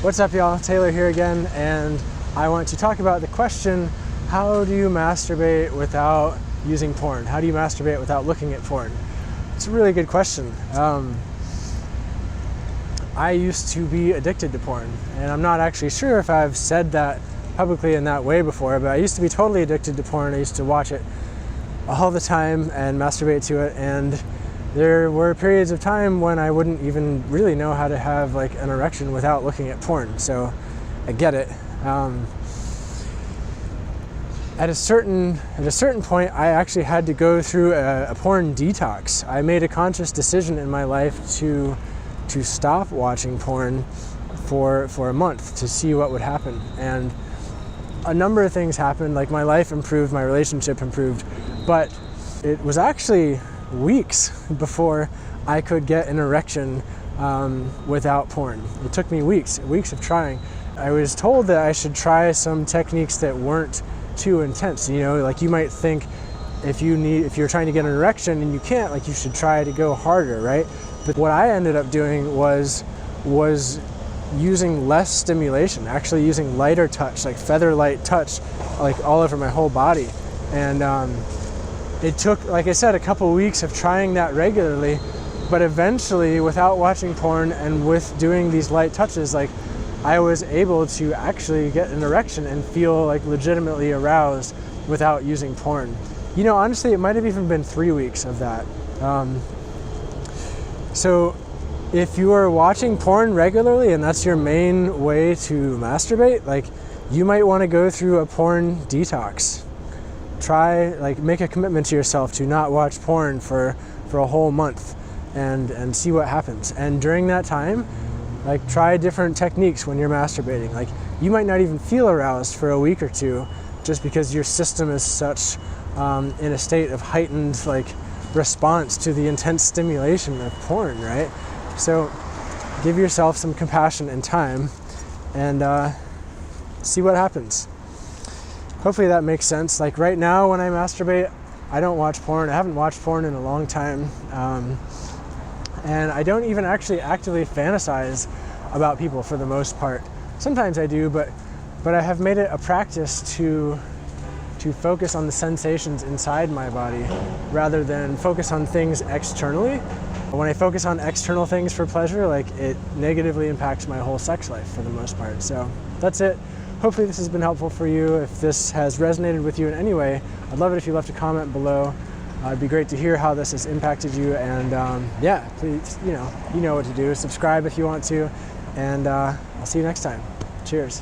What's up, y'all? Taylor here again, and I want to talk about the question, how do you masturbate without using porn? How do you masturbate without looking at porn? It's a really good question. I used to be addicted to porn, and I'm not actually sure if I've said that publicly in that way before, but I used to be totally addicted to porn. I used to watch it all the time and masturbate to it, and there were periods of time when I wouldn't even really know how to have like an erection without looking at porn. So I get it. At a certain point, I actually had to go through a porn detox. I made a conscious decision in my life to stop watching porn for a month to see what would happen. And a number of things happened. Like, my life improved, my relationship improved, but it was actually weeks before I could get an erection without porn. It took me weeks of trying. I was told that I should try some techniques that weren't too intense. You know, like, you might think if you're trying to get an erection and you can't, like, you should try to go harder, right? But what I ended up doing was using less stimulation, actually using lighter touch, like feather light touch, like all over my whole body. And it took, like I said, a couple weeks of trying that regularly, but eventually, without watching porn and with doing these light touches, like, I was able to actually get an erection and feel like legitimately aroused without using porn. You know, honestly, it might have even been 3 weeks of that. So if you are watching porn regularly and that's your main way to masturbate, like, you might want to go through a porn detox. Try, like, make a commitment to yourself to not watch porn for a whole month and see what happens. And during that time, like, try different techniques when you're masturbating. Like, you might not even feel aroused for a week or two just because your system is such in a state of heightened, like, response to the intense stimulation of porn, right? So give yourself some compassion and time and see what happens. Hopefully that makes sense. Like, right now when I masturbate, I don't watch porn. I haven't watched porn in a long time. And I don't even actually actively fantasize about people for the most part. Sometimes I do, but I have made it a practice to focus on the sensations inside my body rather than focus on things externally. When I focus on external things for pleasure, like, it negatively impacts my whole sex life for the most part. So that's it. Hopefully this has been helpful for you. If this has resonated with you in any way, I'd love it if you left a comment below. It'd be great to hear how this has impacted you, and yeah, please, you know what to do. Subscribe if you want to, and I'll see you next time. Cheers.